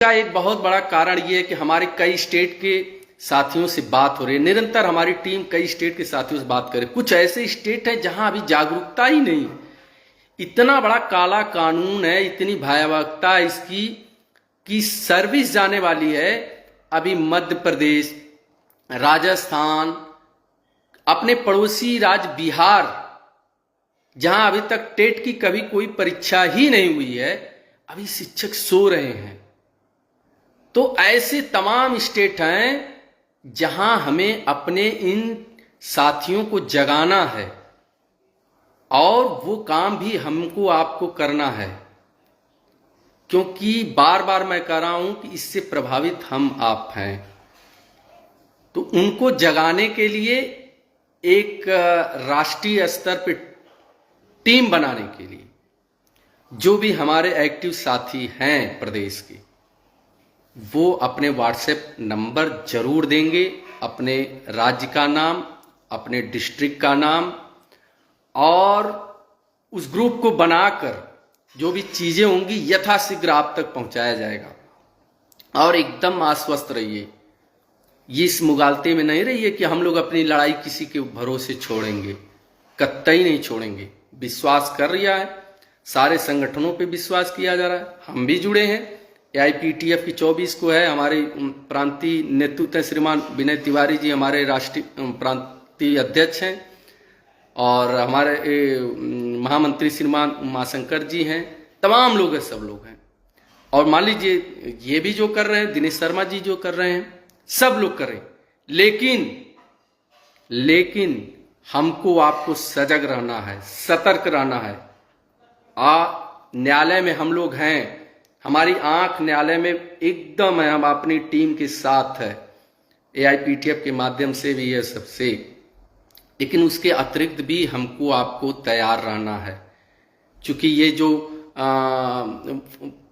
का एक बहुत बड़ा कारण ये है कि हमारे कई स्टेट के साथियों से बात हो रही है। निरंतर हमारी टीम कई स्टेट के साथियों से बात करे। कुछ ऐसे स्टेट हैं जहां अभी जागरूकता ही नहीं। इतना बड़ा काला कानून है, इतनी भयावहता इसकी कि सर्विस जाने वाली है। अभी मध्य प्रदेश, राजस्थान, अपने पड़ोसी राज्य बिहार, जहां अभी तक टेट की कभी कोई परीक्षा ही नहीं हुई है, अभी शिक्षक सो रहे हैं। तो ऐसे तमाम स्टेट हैं जहां हमें अपने इन साथियों को जगाना है और वो काम भी हमको आपको करना है, क्योंकि बार बार मैं कह रहा हूं कि इससे प्रभावित हम आप हैं। तो उनको जगाने के लिए एक राष्ट्रीय स्तर पर टीम बनाने के लिए जो भी हमारे एक्टिव साथी हैं प्रदेश के, वो अपने व्हाट्सएप नंबर जरूर देंगे, अपने राज्य का नाम, अपने डिस्ट्रिक्ट का नाम, और उस ग्रुप को बनाकर जो भी चीजें होंगी यथाशीघ्र आप तक पहुंचाया जाएगा। और एकदम आश्वस्त रहिए, ये इस मुगालते में नहीं रहिए कि हम लोग अपनी लड़ाई किसी के भरोसे छोड़ेंगे, कतई नहीं छोड़ेंगे। विश्वास कर रहा है, सारे संगठनों पे विश्वास किया जा रहा है, हम भी जुड़े हैं। AIPTF की 24 को है, हमारे प्रांतीय नेतृत्व हैं श्रीमान विनय तिवारी जी, हमारे राष्ट्रीय प्रांतीय अध्यक्ष हैं, और हमारे महामंत्री श्रीमान उमाशंकर जी हैं, तमाम लोग हैं, सब लोग हैं। और मान लीजिए ये भी जो कर रहे हैं, दिनेश शर्मा जी जो कर रहे हैं, सब लोग कर रहे हैं। लेकिन हमको आपको सजग रहना है, सतर्क रहना है। न्यायालय में हम लोग हैं, हमारी आंख न्यायालय में एकदम है, हम अपनी टीम के साथ है, AIPTF के माध्यम से भी है सबसे। लेकिन उसके अतिरिक्त भी हमको आपको तैयार रहना है, क्योंकि ये जो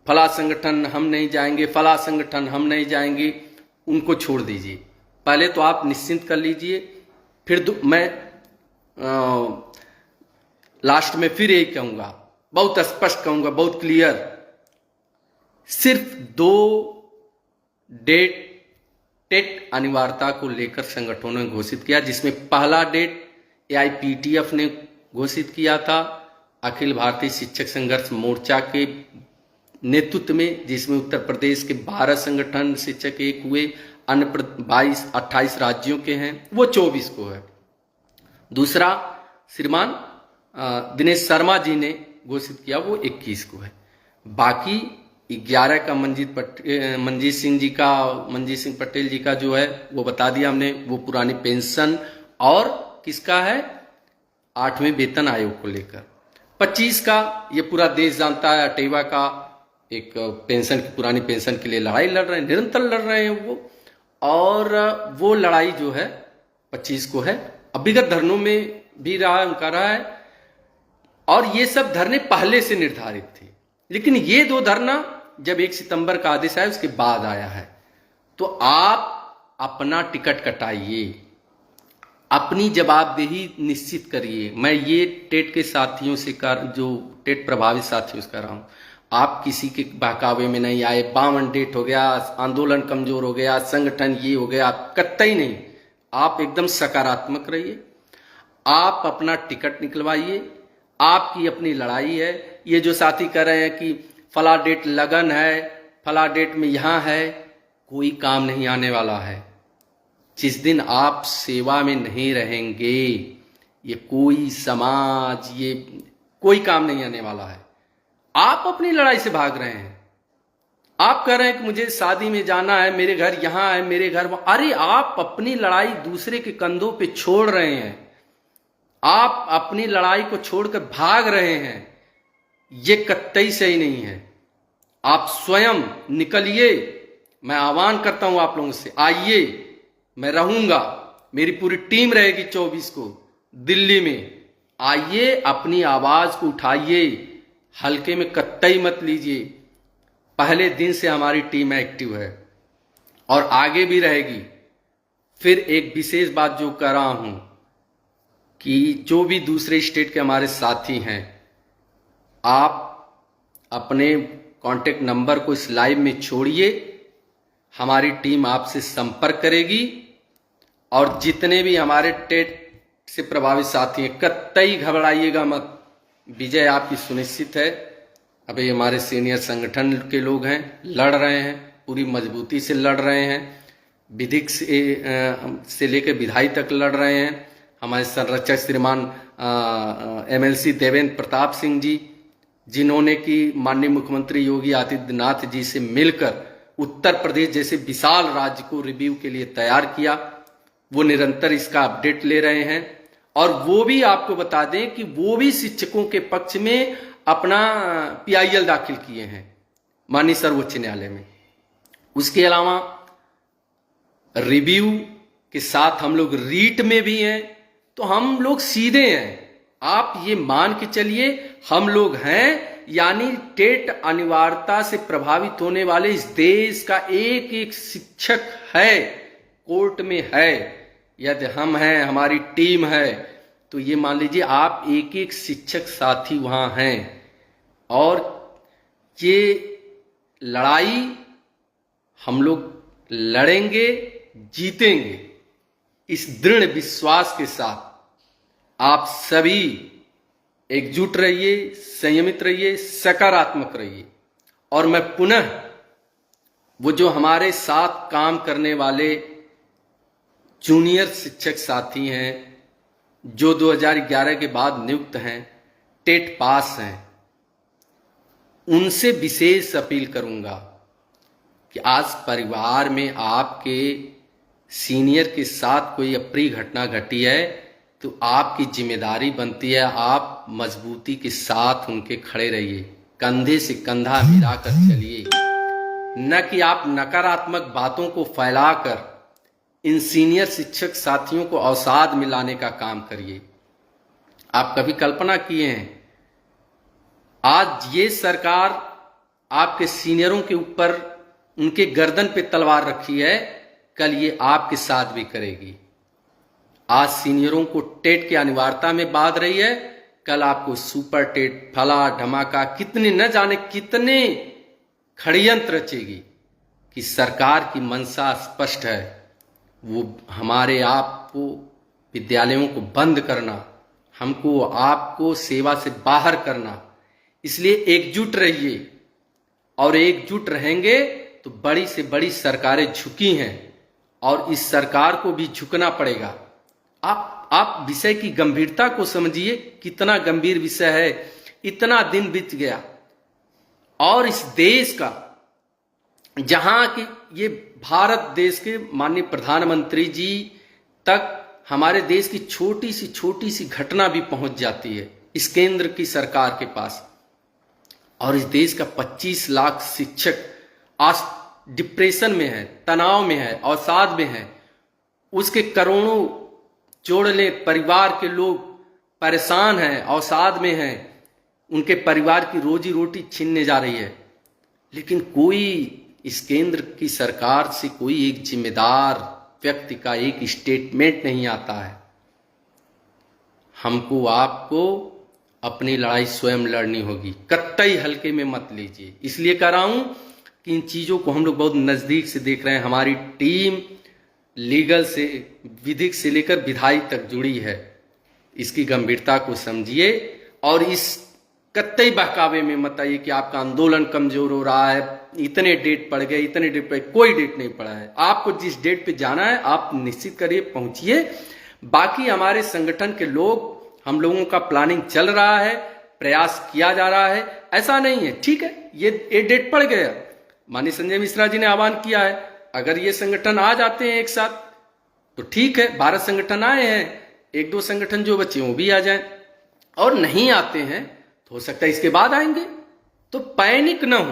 फला संगठन हम नहीं जाएंगे, फला संगठन हम नहीं जाएंगे, उनको छोड़ दीजिए। पहले तो आप निश्चिंत कर लीजिए। फिर मैं लास्ट में फिर यही कहूंगा, बहुत स्पष्ट कहूंगा, बहुत क्लियर, सिर्फ 2 डेट टेट अनिवार्यता को लेकर संगठनों ने घोषित किया, जिसमें पहला डेट AIPTF ने घोषित किया था, अखिल भारतीय शिक्षक संघर्ष मोर्चा के नेतृत्व में, जिसमें उत्तर प्रदेश के 12 संगठन शिक्षक एक हुए, अन्य 28 राज्यों के हैं, वो 24 को है। दूसरा श्रीमान दिनेश शर्मा जी ने घोषित किया, वो 21 को है। बाकी 11 का मंजीत सिंह पटेल जी का जो है वो बता दिया हमने, वो पुरानी पेंशन और किसका है, 8वें वेतन आयोग को लेकर। 25 का ये पूरा देश जानता है, अटेवा का एक पेंशन की, पुरानी पेंशन के लिए लड़ाई लड़ रहे हैं, निरंतर लड़ रहे हैं वो, और वो लड़ाई जो है 25 को है। अब विगत धरनों में भी रहा है, उनका रहा है, और ये सब धरने पहले से निर्धारित थे। लेकिन ये 2 धरना जब 1 सितंबर का आदेश आया उसके बाद आया है। तो आप अपना टिकट कटाइए, अपनी जवाबदेही निश्चित करिए। मैं ये टेट के साथियों से जो टेट प्रभावित साथियों से कर रहा हूं, आप किसी के बहकावे में नहीं आए। 52 डेट हो गया, आंदोलन कमजोर हो गया, संगठन ये हो गया, कतई नहीं। आप एकदम सकारात्मक रहिए, आप अपना टिकट निकलवाइए, आपकी अपनी लड़ाई है। ये जो साथी कह रहे हैं कि फला डेट लगन है, फला डेट में यहां है, कोई काम नहीं आने वाला है। जिस दिन आप सेवा में नहीं रहेंगे, ये कोई समाज, ये कोई काम नहीं आने वाला है। आप अपनी लड़ाई से भाग रहे हैं, आप कह रहे हैं कि मुझे शादी में जाना है, मेरे घर यहां है, मेरे घर वहां। अरे आप अपनी लड़ाई दूसरे के कंधों पे छोड़ रहे हैं, आप अपनी लड़ाई को छोड़कर भाग रहे हैं। ये कतई सही नहीं है। आप स्वयं निकलिए। मैं आह्वान करता हूं आप लोगों से, आइए, मैं रहूंगा, मेरी पूरी टीम रहेगी 24 को दिल्ली में। आइए, अपनी आवाज को उठाइए, हल्के में कतई मत लीजिए। पहले दिन से हमारी टीम एक्टिव है और आगे भी रहेगी। फिर एक विशेष बात जो कर रहा हूं कि जो भी दूसरे स्टेट के हमारे साथी हैं, आप अपने कांटेक्ट नंबर को इस लाइव में छोड़िए, हमारी टीम आपसे संपर्क करेगी। और जितने भी हमारे टेट से प्रभावित साथी हैं, कतई घबराइएगा मत, विजय आपकी सुनिश्चित है। अभी हमारे सीनियर संगठन के लोग हैं, लड़ रहे हैं, पूरी मजबूती से लड़ रहे हैं, विधिक से लेकर विधायी तक लड़ रहे हैं। हमारे संरक्षक श्रीमान MLC देवेंद्र प्रताप सिंह जी, जिन्होंने कि माननीय मुख्यमंत्री योगी आदित्यनाथ जी से मिलकर उत्तर प्रदेश जैसे विशाल राज्य को रिव्यू के लिए तैयार किया, वो निरंतर इसका अपडेट ले रहे हैं। और वो भी आपको बता दें कि वो भी शिक्षकों के पक्ष में अपना PIL दाखिल किए हैं माननीय सर्वोच्च न्यायालय में। उसके अलावा रिव्यू के साथ हम लोग रीट में भी हैं, तो हम लोग सीधे हैं। आप ये मान के चलिए हम लोग हैं, यानी टेट अनिवार्यता से प्रभावित होने वाले इस देश का एक एक शिक्षक है, कोर्ट में है। यदि हम हैं, हमारी टीम है, तो ये मान लीजिए आप एक एक शिक्षक साथी वहां हैं। और ये लड़ाई हम लोग लड़ेंगे, जीतेंगे, इस दृढ़ विश्वास के साथ। आप सभी एकजुट रहिए, संयमित रहिए, सकारात्मक रहिए। और मैं पुनः वो जो हमारे साथ काम करने वाले जूनियर शिक्षक साथी हैं, जो 2011 के बाद नियुक्त हैं, टेट पास हैं, उनसे विशेष अपील करूंगा कि आज परिवार में आपके सीनियर के साथ कोई अप्रिय घटना घटी है, तो आपकी जिम्मेदारी बनती है आप मजबूती के साथ उनके खड़े रहिए, कंधे से कंधा मिलाकर चलिए, न कि आप नकारात्मक बातों को फैलाकर इन सीनियर शिक्षक साथियों को अवसाद में लाने का काम करिए। आप कभी कल्पना किए हैं, आज ये सरकार आपके सीनियरों के ऊपर उनके गर्दन पे तलवार रखी है, कल ये आपके साथ भी करेगी। आज सीनियरों को टेट की अनिवार्यता में बांध रही है, कल आपको सुपर टेट, फला धमाका, कितने न जाने कितने षड्यंत्र रचेगी। कि सरकार की मंशा स्पष्ट है, वो हमारे आप को विद्यालयों को बंद करना, हमको आपको सेवा से बाहर करना। इसलिए एकजुट रहिए, और एकजुट रहेंगे तो बड़ी से बड़ी सरकारें झुकी हैं, और इस सरकार को भी झुकना पड़ेगा। आप विषय की गंभीरता को समझिए, कितना गंभीर विषय है। इतना दिन बीत गया और इस देश का, जहां कि ये भारत देश के माननीय प्रधानमंत्री जी तक हमारे देश की छोटी सी घटना भी पहुंच जाती है इस केंद्र की सरकार के पास। और इस देश का 25 लाख शिक्षक आज डिप्रेशन में है, तनाव में है, अवसाद में है। उसके करोड़ों जोड़ ले परिवार के लोग परेशान हैं, अवसाद में हैं, उनके परिवार की रोजी रोटी छीनने जा रही है। लेकिन कोई इस केंद्र की सरकार से कोई एक जिम्मेदार व्यक्ति का एक स्टेटमेंट नहीं आता है। हमको आपको अपनी लड़ाई स्वयं लड़नी होगी, कतई हल्के में मत लीजिए। इसलिए कह रहा हूं कि इन चीजों को हम लोग बहुत नजदीक से देख रहे हैं। हमारी टीम लीगल से, विधिक से लेकर विधायी तक जुड़ी है। इसकी गंभीरता को समझिए और इस कतई बहकावे में मत आइए कि आपका आंदोलन कमजोर हो रहा है, इतने डेट पड़ गए, इतने डेट पे, कोई डेट नहीं पड़ा है। आपको जिस डेट पे जाना है आप निश्चित करिए, पहुंचिए। बाकी हमारे संगठन के लोग, हम लोगों का प्लानिंग चल रहा है, प्रयास किया जा रहा है। ऐसा नहीं है, ठीक है, ये डेट पड़ गया, माननीय संजय मिश्रा जी ने आह्वान किया है, अगर ये संगठन आ जाते हैं एक साथ तो ठीक है, 12 संगठन आए हैं, 1-2 संगठन जो बचे वो भी आ जाएं, और नहीं आते हैं तो हो सकता है इसके बाद आएंगे। तो पैनिक ना हो,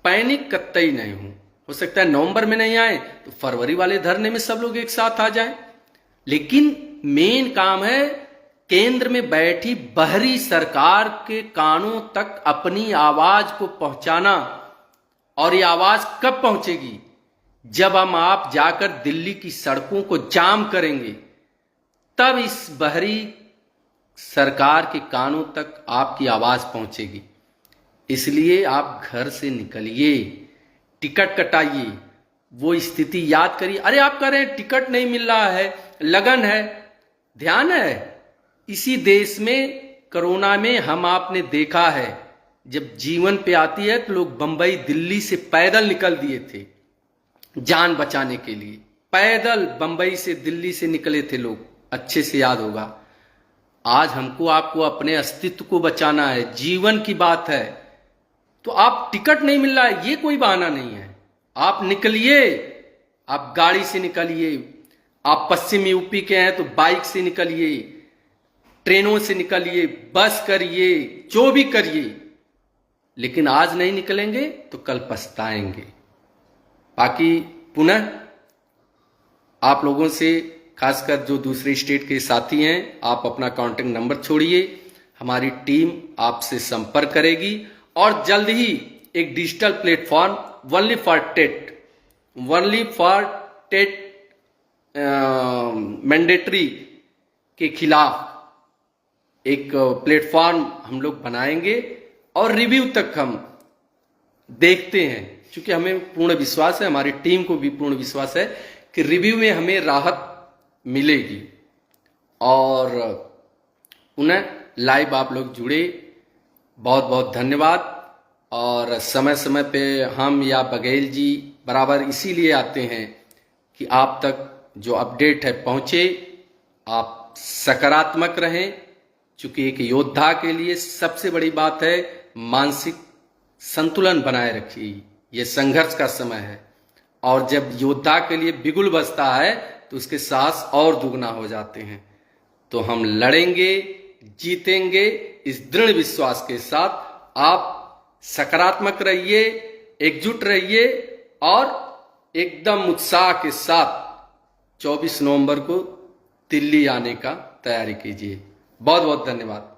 पैनिक कतई नहीं हो सकता है नवंबर में नहीं आए तो फरवरी वाले धरने में सब लोग एक साथ आ जाएं। लेकिन मेन काम है केंद्र में बैठी बहरी सरकार के कानों तक अपनी आवाज को पहुंचाना। और ये आवाज कब पहुंचेगी? जब आप जाकर दिल्ली की सड़कों को जाम करेंगे, तब इस बहरी सरकार के कानों तक आपकी आवाज पहुंचेगी। इसलिए आप घर से निकलिए, टिकट कटाइए। वो स्थिति याद करिए। अरे आप कह रहे हैं टिकट नहीं मिल रहा है, लगन है, ध्यान है, इसी देश में कोरोना में हम आपने देखा है, जब जीवन पे आती है तो लोग बंबई दिल्ली से पैदल निकल दिए थे जान बचाने के लिए। पैदल बंबई से दिल्ली से निकले थे लोग, अच्छे से याद होगा। आज हमको आपको अपने अस्तित्व को बचाना है, जीवन की बात है। तो आप टिकट नहीं मिल रहा है, ये कोई बहाना नहीं है। आप निकलिए, आप गाड़ी से निकलिए, आप पश्चिम यूपी के हैं तो बाइक से निकलिए, ट्रेनों से निकलिए, बस करिए, जो भी करिए, लेकिन आज नहीं निकलेंगे तो कल पछताएंगे। बाकी पुनः आप लोगों से, खासकर जो दूसरे स्टेट के साथी हैं, आप अपना कॉन्टेक्ट नंबर छोड़िए, हमारी टीम आपसे संपर्क करेगी और जल्द ही एक digital platform only for TET mandatory के खिलाफ एक प्लेटफॉर्म हम लोग बनाएंगे और रिव्यू तक हम देखते हैं, क्योंकि हमें पूर्ण विश्वास है, हमारी टीम को भी पूर्ण विश्वास है कि रिव्यू में हमें राहत मिलेगी। और उन्हें लाइव आप लोग जुड़े, बहुत बहुत धन्यवाद। और समय समय पे हम या बघेल जी बराबर इसीलिए आते हैं कि आप तक जो अपडेट है पहुंचे, आप सकारात्मक रहें, क्योंकि एक योद्धा के लिए सबसे बड़ी बात है मानसिक संतुलन बनाए रखिए। ये संघर्ष का समय है और जब योद्धा के लिए बिगुल बजता है तो उसके साहस और दुगना हो जाते हैं। तो हम लड़ेंगे, जीतेंगे, इस दृढ़ विश्वास के साथ। आप सकारात्मक रहिए, एकजुट रहिए और एकदम उत्साह के साथ 24 नवंबर को दिल्ली आने का तैयारी कीजिए। बहुत बहुत धन्यवाद।